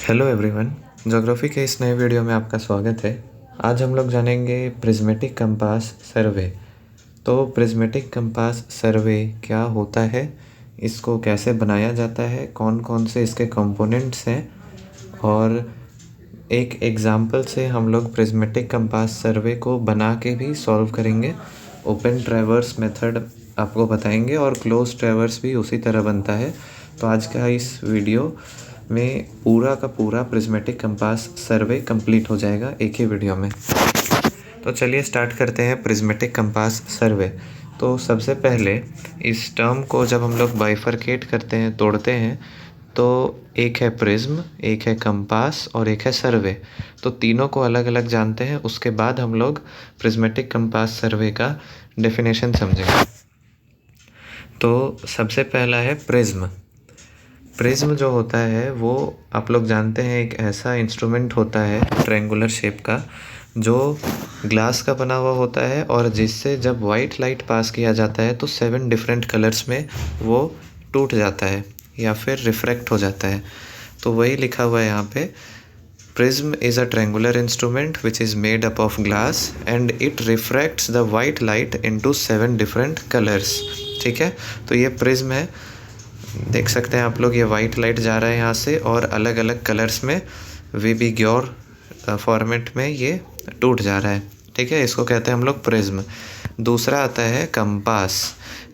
Hello everyone, geography के इस नए वीडियो में आपका स्वागत है। आज हम लोग जानेंगे प्रिज्मेटिक कंपास सर्वे। तो प्रिज्मेटिक कंपास सर्वे क्या होता है, इसको कैसे बनाया जाता है, कौन कौन से इसके कंपोनेंट्स हैं, और एक एग्जांपल से हम लोग प्रिज्मेटिक कंपास सर्वे को बना के भी सॉल्व करेंगे। ओपन ट्रैवर्स मेथड आपको बताएंगे और क्लोज ट्रैवर्स भी उसी तरह बनता है। तो आज का इस वीडियो में पूरा का पूरा प्रिज्मेटिक कंपास सर्वे कंप्लीट हो जाएगा एक ही वीडियो में। तो चलिए स्टार्ट करते हैं प्रिज्मेटिक कंपास सर्वे। तो सबसे पहले इस टर्म को जब हम लोग बाइफरकेट करते हैं, तोड़ते हैं, तो एक है प्रिज्म, एक है कंपास और एक है सर्वे। तो तीनों को अलग अलग जानते हैं, उसके बाद हम लोग प्रिज्मेटिक कंपास सर्वे का डेफिनेशन समझेंगे। तो सबसे पहला है प्रिज्म। प्रिज्म जो होता है वो आप लोग जानते हैं एक ऐसा इंस्ट्रूमेंट होता है ट्रायंगुलर शेप का, जो ग्लास का बना हुआ होता है और जिससे जब वाइट लाइट पास किया जाता है तो 7 डिफरेंट कलर्स में वो टूट जाता है या फिर रिफ्रैक्ट हो जाता है। तो वही लिखा हुआ है यहाँ पे, prism is a triangular instrument which is made up of glass and it refracts the white light into 7 different colours. ठीक है, तो ये प्रिज्म है। देख सकते हैं आप लोग, ये वाइट लाइट जा रहा है यहाँ से और अलग अलग कलर्स में विबिग्योर फॉर्मेट में ये टूट जा रहा है। ठीक है, इसको कहते हैं हम लोग प्रिज्म। दूसरा आता है कंपास।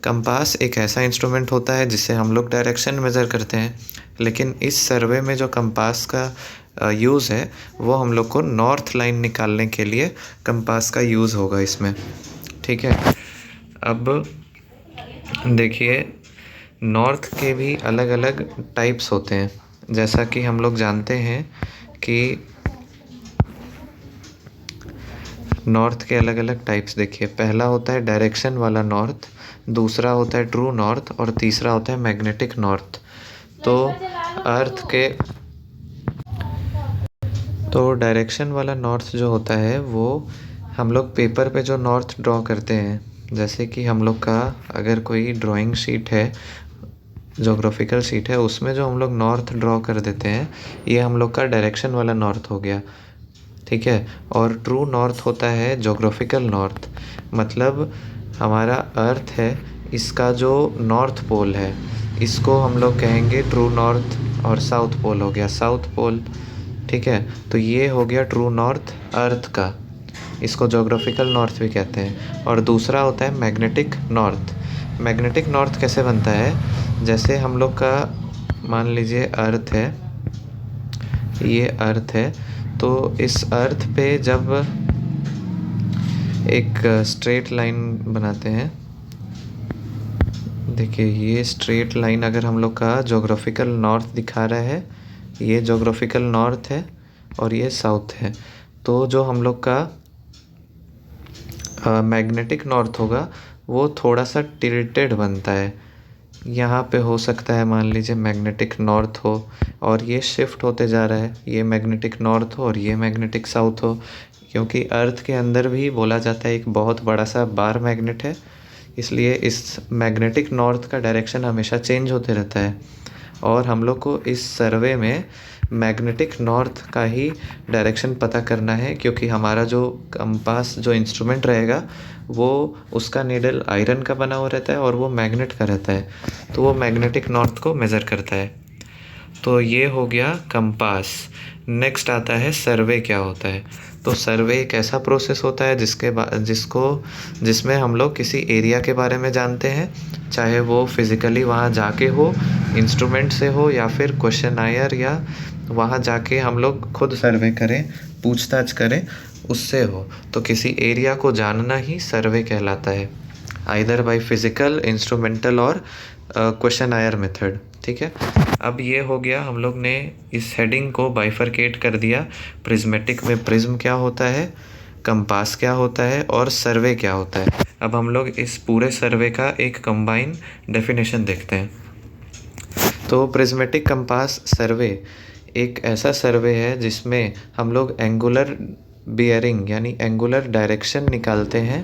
कंपास एक ऐसा इंस्ट्रूमेंट होता है जिससे हम लोग डायरेक्शन मेज़र करते हैं, लेकिन इस सर्वे में जो कंपास का यूज़ है वो हम लोग को नॉर्थ लाइन निकालने के लिए कंपास का यूज़ होगा इसमें। ठीक है, अब देखिए नॉर्थ के भी अलग अलग टाइप्स होते हैं। जैसा कि हम लोग जानते हैं कि नॉर्थ के अलग अलग टाइप्स देखिए, पहला होता है डायरेक्शन वाला नॉर्थ, दूसरा होता है ट्रू नॉर्थ और तीसरा होता है मैग्नेटिक नॉर्थ। तो डायरेक्शन वाला नॉर्थ जो होता है वो हम लोग पेपर पे जो नॉर्थ ड्रॉ करते हैं, जैसे कि हम लोग का अगर कोई ड्राइंग शीट है, जोग्राफिकल शीट है, उसमें जो हम लोग नॉर्थ ड्रॉ कर देते हैं, ये हम लोग का डायरेक्शन वाला नॉर्थ हो गया। ठीक है, और ट्रू नॉर्थ होता है जोग्राफिकल नॉर्थ, मतलब हमारा अर्थ है, इसका जो नॉर्थ पोल है इसको हम लोग कहेंगे ट्रू नॉर्थ, और साउथ पोल हो गया साउथ पोल। ठीक है, तो ये हो गया ट्रू नॉर्थ अर्थ का, इसको जोग्राफिकल नॉर्थ भी कहते हैं। और दूसरा होता है मैग्नेटिक नॉर्थ। मैग्नेटिक नॉर्थ कैसे बनता है, जैसे हम लोग का मान लीजिए अर्थ है, ये अर्थ है, तो इस अर्थ पे जब एक स्ट्रेट लाइन बनाते हैं, देखिए ये स्ट्रेट लाइन अगर हम लोग का जोग्राफिकल नॉर्थ दिखा रहा है, ये जोग्राफिकल नॉर्थ है और ये साउथ है, तो जो हम लोग का मैग्नेटिक नॉर्थ होगा वो थोड़ा सा टिल्टेड बनता है। यहाँ पे हो सकता है मान लीजिए मैग्नेटिक नॉर्थ हो और ये शिफ्ट होते जा रहा है, ये मैग्नेटिक नॉर्थ हो और ये मैग्नेटिक साउथ हो, क्योंकि अर्थ के अंदर भी बोला जाता है एक बहुत बड़ा सा बार मैग्नेट है, इसलिए इस मैग्नेटिक नॉर्थ का डायरेक्शन हमेशा चेंज होते रहता है। और हम लोग को इस सर्वे में मैग्नेटिक नॉर्थ का ही डायरेक्शन पता करना है, क्योंकि हमारा जो कंपास जो इंस्ट्रूमेंट रहेगा वो उसका नीडल आयरन का बना हुआ रहता है और वो मैग्नेट का रहता है, तो वो मैग्नेटिक नॉर्थ को मेज़र करता है। तो ये हो गया कंपास। नेक्स्ट आता है सर्वे क्या होता है। तो सर्वे एक ऐसा प्रोसेस होता है जिसमें हम लोग किसी एरिया के बारे में जानते हैं, चाहे वो फिज़िकली वहाँ जाके हो, इंस्ट्रूमेंट से हो, या फिर क्वेश्चनायर या वहाँ जाके हम लोग खुद सर्वे करें, पूछताछ करें, उससे हो। तो किसी एरिया को जानना ही सर्वे कहलाता है, आइदर बाय फिज़िकल, इंस्ट्रूमेंटल और क्वेश्चनायर मेथड। ठीक है, अब ये हो गया, हम लोग ने इस हेडिंग को बाइफरकेट कर दिया। प्रिज्मेटिक में प्रिज्म क्या होता है, कंपास क्या होता है और सर्वे क्या होता है। अब हम लोग इस पूरे सर्वे का एक कंबाइन डेफिनेशन देखते हैं। तो प्रिज्मेटिक कंपास सर्वे एक ऐसा सर्वे है जिसमें हम लोग एंगुलर बियरिंग यानी एंगुलर डायरेक्शन निकालते हैं।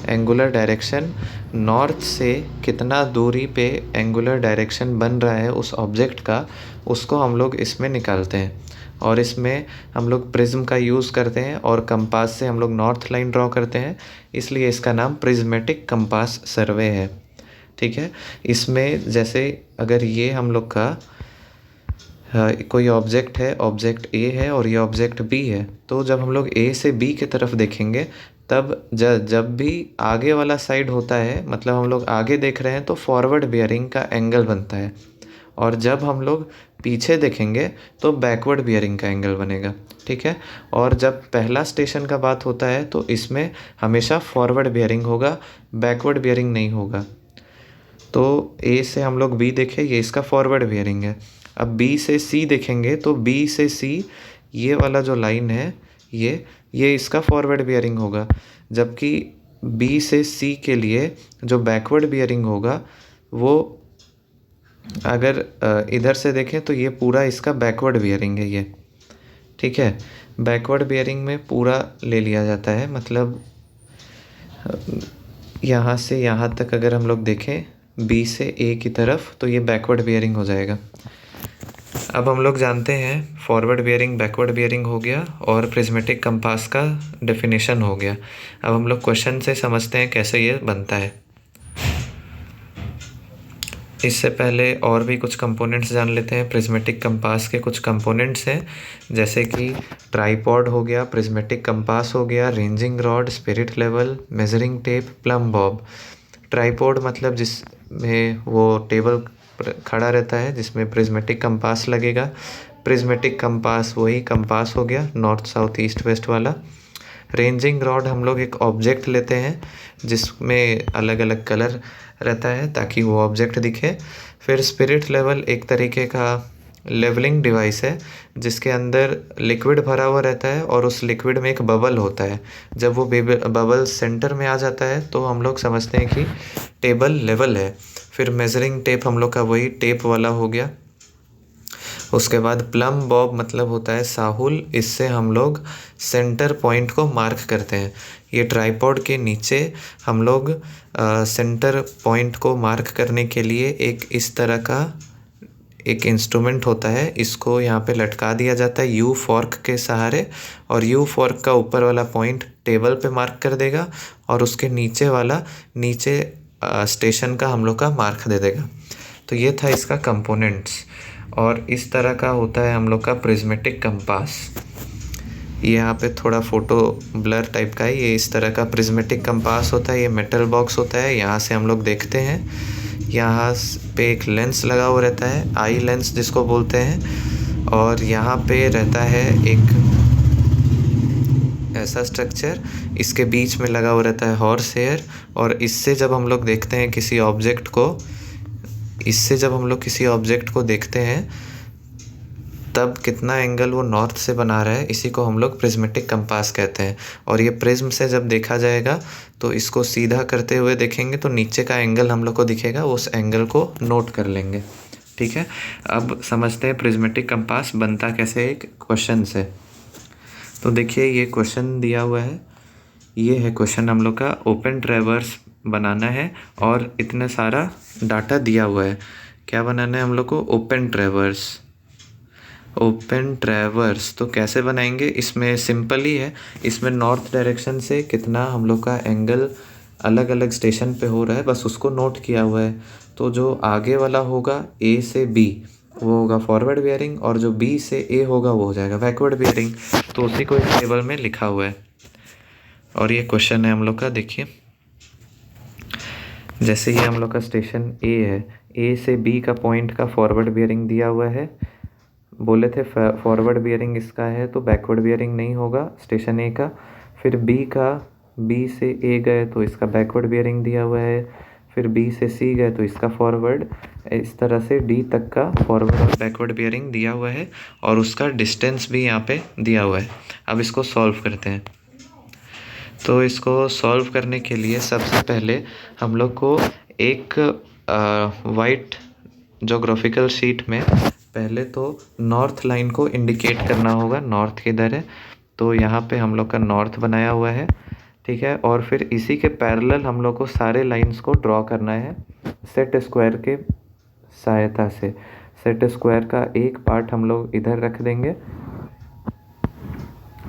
एंगुलर डायरेक्शन, नॉर्थ से कितना दूरी पे एंगुलर डायरेक्शन बन रहा है उस ऑब्जेक्ट का, उसको हम लोग इसमें निकालते हैं। और इसमें हम लोग प्रिज्म का यूज़ करते हैं और कंपास से हम लोग नॉर्थ लाइन ड्रॉ करते हैं, इसलिए इसका नाम प्रिज्मेटिक कंपास सर्वे है। ठीक है, इसमें जैसे अगर ये हम लोग का कोई ऑब्जेक्ट है, ऑब्जेक्ट ए है और ये ऑब्जेक्ट बी है, तो जब हम लोग ए से बी की तरफ देखेंगे तब जब भी आगे वाला साइड होता है, मतलब हम लोग आगे देख रहे हैं, तो फॉरवर्ड बियरिंग का एंगल बनता है। और जब हम लोग पीछे देखेंगे तो बैकवर्ड बियरिंग का एंगल बनेगा। ठीक है, और जब पहला स्टेशन का बात होता है तो इसमें हमेशा फॉरवर्ड बियरिंग होगा, बैकवर्ड बियरिंग नहीं होगा। तो ए से हम लोग बी देखें, ये इसका फॉरवर्ड बियरिंग है। अब बी से सी देखेंगे तो बी से सी ये वाला जो लाइन है ये इसका फॉरवर्ड बियरिंग होगा, जबकि बी से सी के लिए जो बैकवर्ड बियरिंग होगा वो अगर इधर से देखें तो ये पूरा इसका बैकवर्ड बियरिंग है ये। ठीक है, बैकवर्ड बियरिंग में पूरा ले लिया जाता है, मतलब यहाँ से यहाँ तक अगर हम लोग देखें बी से ए की तरफ तो ये बैकवर्ड बियरिंग हो जाएगा। अब हम लोग जानते हैं फॉरवर्ड बियरिंग, बैकवर्ड बियरिंग हो गया और प्रिज्मेटिक कंपास का डेफिनेशन हो गया। अब हम लोग क्वेश्चन से समझते हैं कैसे ये बनता है। इससे पहले और भी कुछ कंपोनेंट्स जान लेते हैं। प्रिज्मेटिक कंपास के कुछ कंपोनेंट्स हैं, जैसे कि ट्राइपॉड हो गया, प्रिज्मेटिक कंपास हो गया, ranging rod, spirit level, measuring tape, plum Bob. Tripod मतलब जिसमें वो टेबल खड़ा रहता है जिसमें प्रिज्मेटिक कंपास लगेगा। प्रिज्मेटिक कंपास वही कंपास हो गया, नॉर्थ साउथ ईस्ट वेस्ट वाला। रेंजिंग रॉड हम लोग एक ऑब्जेक्ट लेते हैं जिसमें अलग अलग कलर रहता है ताकि वो ऑब्जेक्ट दिखे। फिर स्पिरिट लेवल एक तरीके का लेवलिंग डिवाइस है जिसके अंदर लिक्विड भरा हुआ रहता है और उस लिक्विड में एक बबल होता है। जब वो बबल सेंटर में आ जाता है तो हम लोग समझते हैं कि टेबल लेवल है। फिर मेजरिंग टेप हम लोग का वही टेप वाला हो गया। उसके बाद प्लम बॉब मतलब होता है साहुल, इससे हम लोग सेंटर पॉइंट को मार्क करते हैं। ये ट्राइपॉड के नीचे हम लोग सेंटर पॉइंट को मार्क करने के लिए एक इस तरह का एक इंस्ट्रूमेंट होता है, इसको यहाँ पे लटका दिया जाता है यू फॉर्क के सहारे, और यू फॉर्क का ऊपर वाला पॉइंट टेबल पे मार्क कर देगा और उसके नीचे वाला नीचे स्टेशन का हम लोग का मार्क दे देगा। तो ये था इसका कंपोनेंट्स, और इस तरह का होता है हम लोग का प्रिज्मेटिक कंपास। ये यहाँ पे थोड़ा फोटो ब्लर टाइप का है, ये इस तरह का प्रिज्मेटिक कंपास होता है। ये मेटल बॉक्स होता है, यहाँ से हम लोग देखते हैं, यहाँ पे एक लेंस लगा हुआ रहता है, आई लेंस जिसको बोलते हैं, और यहाँ पे रहता है एक ऐसा स्ट्रक्चर, इसके बीच में लगा हुआ रहता है हॉर्स हेयर। और इससे जब हम लोग देखते हैं किसी ऑब्जेक्ट को, इससे जब हम लोग किसी ऑब्जेक्ट को देखते हैं तब कितना एंगल वो नॉर्थ से बना रहा है, इसी को हम लोग प्रिज्मेटिक कंपास कहते हैं। और ये प्रिज्म से जब देखा जाएगा तो इसको सीधा करते हुए देखेंगे तो नीचे का एंगल हम लोग को दिखेगा, उस एंगल को नोट कर लेंगे। ठीक है, अब समझते हैं प्रिज्मेटिक कंपास बनता कैसे एक क्वेश्चन से। तो देखिए ये क्वेश्चन दिया हुआ है, ये है क्वेश्चन हम लोग का, ओपन ट्रैवर्स बनाना है और इतना सारा डाटा दिया हुआ है। क्या बनाना है हम लोग को? Open traverse. ओपन ट्रैवर्स तो कैसे बनाएंगे? इसमें सिंपल ही है, इसमें नॉर्थ डायरेक्शन से कितना हम लोग का एंगल अलग अलग स्टेशन पे हो रहा है बस उसको नोट किया हुआ है। तो जो आगे वाला होगा ए से बी वो होगा फॉरवर्ड बियरिंग, और जो बी से ए होगा वो हो जाएगा बैकवर्ड बियरिंग। तो उसी को इस टेबल में लिखा हुआ है। और ये क्वेश्चन है हम लोग का, देखिए जैसे ये हम लोग का स्टेशन ए है, ए से बी का पॉइंट का फॉरवर्ड बियरिंग दिया हुआ है। बोले थे फॉरवर्ड बियरिंग इसका है तो बैकवर्ड बियरिंग नहीं होगा स्टेशन ए का। फिर बी से ए गए तो इसका बैकवर्ड बियरिंग दिया हुआ है। फिर बी से सी गए तो इसका फॉरवर्ड, इस तरह से डी तक का फॉरवर्ड और बैकवर्ड बियरिंग दिया हुआ है, और उसका डिस्टेंस भी यहाँ पे दिया हुआ है। अब इसको सॉल्व करते हैं। तो इसको सॉल्व करने के लिए सबसे पहले हम लोग को एक वाइट जोग्राफिकल शीट में पहले तो नॉर्थ लाइन को इंडिकेट करना होगा, नॉर्थ किधर है। तो यहाँ पे हम लोग का नॉर्थ बनाया हुआ है, ठीक है। और फिर इसी के पैरेलल हम लोग को सारे लाइंस को ड्रॉ करना है सेट स्क्वायर के सहायता से। सेट स्क्वायर का एक पार्ट हम लोग इधर रख देंगे,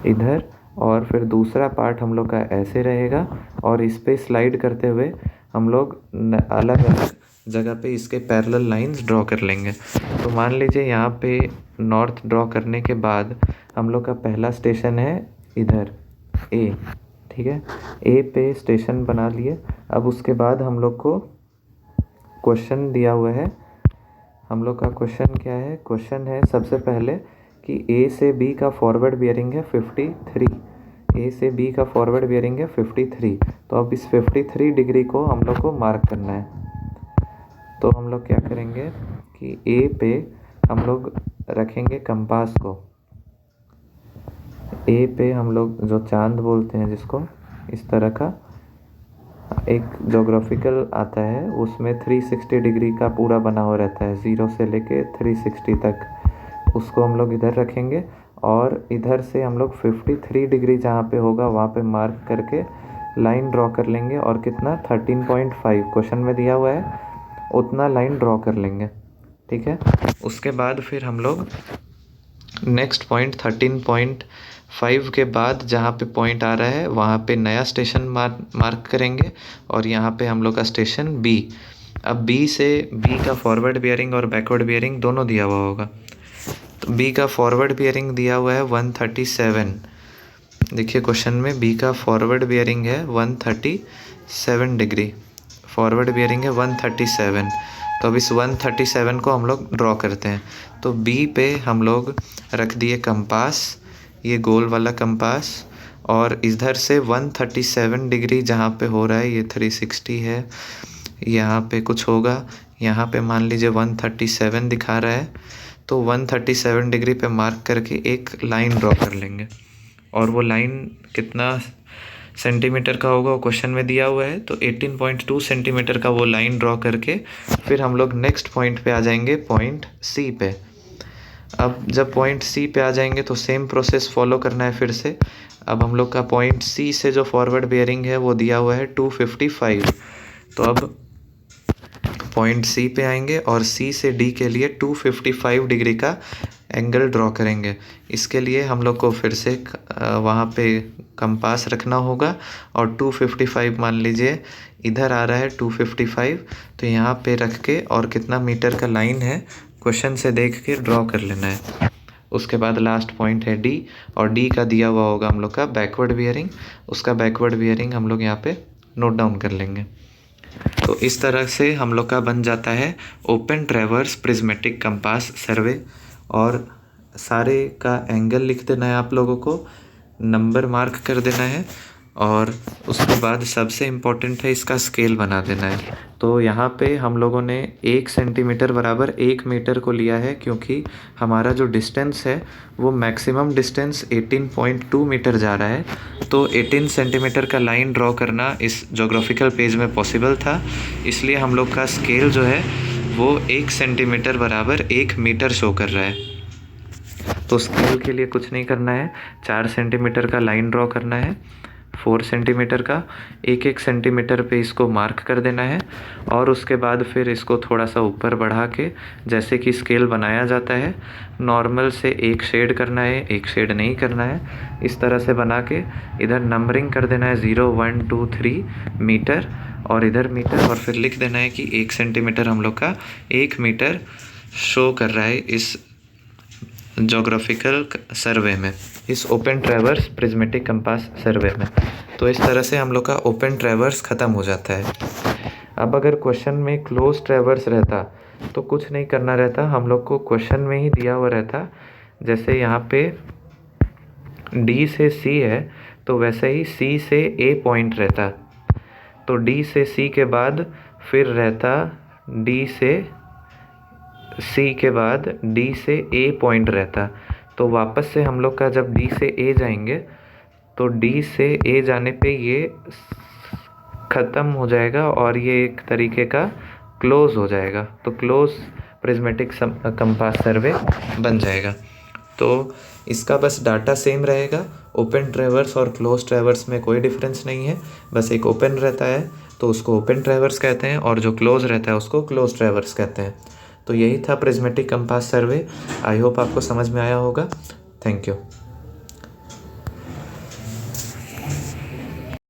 इधर, और फिर दूसरा पार्ट हम लोग का ऐसे रहेगा, और इस पे स्लाइड करते हुए हम लोग अलग अलग जगह पे इसके पैरेलल लाइंस ड्रॉ कर लेंगे। तो मान लीजिए यहाँ पे नॉर्थ ड्रॉ करने के बाद हम लोग का पहला स्टेशन है इधर ए, ठीक है, ए पे स्टेशन बना लिए। अब उसके बाद हम लोग को क्वेश्चन दिया हुआ है, हम लोग का क्वेश्चन क्या है, क्वेश्चन है सबसे पहले कि ए से बी का फॉरवर्ड बियरिंग है 53, ए से बी का फॉरवर्ड बियरिंग है 53। तो अब इस 53 डिग्री को हम लोग को मार्क करना है। तो हम लोग क्या करेंगे कि ए पे हम लोग रखेंगे कंपास को, ए पे हम लोग जो चांद बोलते हैं जिसको, इस तरह का एक जोग्राफिकल आता है, उसमें 360 डिग्री का पूरा बना हुआ रहता है, 0 से लेके 360 तक। उसको हम लोग इधर रखेंगे और इधर से हम लोग 53 डिग्री जहाँ पे होगा वहाँ पे मार्क करके लाइन ड्रॉ कर लेंगे। और कितना, 13.5 क्वेश्चन में दिया हुआ है, उतना लाइन ड्रॉ कर लेंगे, ठीक है। उसके बाद फिर हम लोग नेक्स्ट पॉइंट 13.5 के बाद जहाँ पे पॉइंट आ रहा है वहाँ पे नया स्टेशन मार्क करेंगे, और यहाँ पे हम लोग का स्टेशन बी। अब बी से, बी का फॉरवर्ड बियरिंग और बैकवर्ड बियरिंग दोनों दिया हुआ होगा। तो बी का फॉरवर्ड बियरिंग दिया हुआ है 137, देखिए क्वेश्चन में बी का फॉरवर्ड बियरिंग है 137 डिग्री, फॉरवर्ड बियरिंग है 137। तो अब इस 137 को हम लोग ड्रॉ करते हैं। तो बी पे हम लोग रख दिए कंपास, ये गोल वाला कंपास, और इधर से 137 डिग्री जहाँ पे हो रहा है, ये 360 है, यहाँ पे कुछ होगा, यहाँ पे मान लीजिए 137 दिखा रहा है, तो 137 डिग्री पे मार्क करके एक लाइन ड्रॉ कर लेंगे। और वो लाइन कितना सेंटीमीटर का होगा वो क्वेश्चन में दिया हुआ है, तो 18.2 सेंटीमीटर का वो लाइन ड्रॉ करके फिर हम लोग नेक्स्ट पॉइंट पे आ जाएंगे, पॉइंट सी पे। अब जब पॉइंट सी पे आ जाएंगे तो सेम प्रोसेस फॉलो करना है फिर से। अब हम लोग का पॉइंट सी से जो फॉरवर्ड बियरिंग है वो दिया हुआ है 255। तो अब पॉइंट सी पे आएंगे और सी से डी के लिए 255 डिग्री का एंगल ड्रॉ करेंगे। इसके लिए हम लोग को फिर से वहाँ पे कंपास रखना होगा, और 255 मान लीजिए इधर आ रहा है 255, तो यहाँ पे रख के और कितना मीटर का लाइन है क्वेश्चन से देख के ड्रॉ कर लेना है। उसके बाद लास्ट पॉइंट है डी, और डी का दिया हुआ होगा हम लोग का बैकवर्ड बियरिंग, उसका बैकवर्ड बियरिंग हम लोग यहाँ पे नोट डाउन कर लेंगे। तो इस तरह से हम लोग का बन जाता है ओपन ट्रैवर्स प्रिज्मेटिक कंपास सर्वे। और सारे का एंगल लिख देना है आप लोगों को, नंबर मार्क कर देना है, और उसके बाद सबसे इम्पोर्टेंट है इसका स्केल बना देना है। तो यहाँ पे हम लोगों ने 1 सेंटीमीटर बराबर 1 मीटर को लिया है, क्योंकि हमारा जो डिस्टेंस है वो मैक्सिमम डिस्टेंस 18.2 मीटर जा रहा है। तो 18 सेंटीमीटर का लाइन ड्रॉ करना इस जोग्राफिकल पेज में पॉसिबल था, इसलिए हम लोग का स्केल जो है वो 1 सेंटीमीटर बराबर 1 मीटर शो कर रहा है। तो स्केल के लिए कुछ नहीं करना है, 4 सेंटीमीटर का लाइन ड्रॉ करना है, 4 सेंटीमीटर का, 1-1 सेंटीमीटर पे इसको मार्क कर देना है। और उसके बाद फिर इसको थोड़ा सा ऊपर बढ़ा के, जैसे कि स्केल बनाया जाता है, नॉर्मल से एक शेड करना है, एक शेड नहीं करना है, इस तरह से बना के इधर नंबरिंग कर देना है 0 1 2 3 मीटर, और इधर मीटर, और फिर लिख देना है कि 1 सेंटीमीटर हम लोग का 1 मीटर शो कर रहा है इस जोग्राफिकल सर्वे में, इस ओपन ट्रैवर्स प्रिज्मेटिक कंपास सर्वे में। तो इस तरह से हम लोग का ओपन ट्रैवर्स ख़त्म हो जाता है। अब अगर क्वेश्चन में क्लोज ट्रैवर्स रहता तो कुछ नहीं करना रहता, हम लोग को क्वेश्चन में ही दिया हुआ रहता, जैसे यहाँ पे डी से सी है तो वैसे ही सी से ए पॉइंट रहता, तो डी से सी के बाद फिर रहता डी से सी के बाद डी से ए पॉइंट रहता। तो वापस से हम लोग का जब डी से ए जाएंगे तो डी से ए जाने पे ये ख़त्म हो जाएगा और ये एक तरीके का क्लोज हो जाएगा। तो क्लोज प्रिज्मेटिक कंपास सर्वे बन जाएगा। तो इसका बस डाटा सेम रहेगा, ओपन ट्रैवर्स और क्लोज ट्रैवर्स में कोई डिफरेंस नहीं है। बस एक ओपन रहता है तो उसको ओपन ट्रैवर्स कहते हैं, और जो क्लोज रहता है उसको क्लोज ट्रैवर्स कहते हैं। तो यही था prismatic compass survey. I hope आपको समझ में आया होगा। Thank you.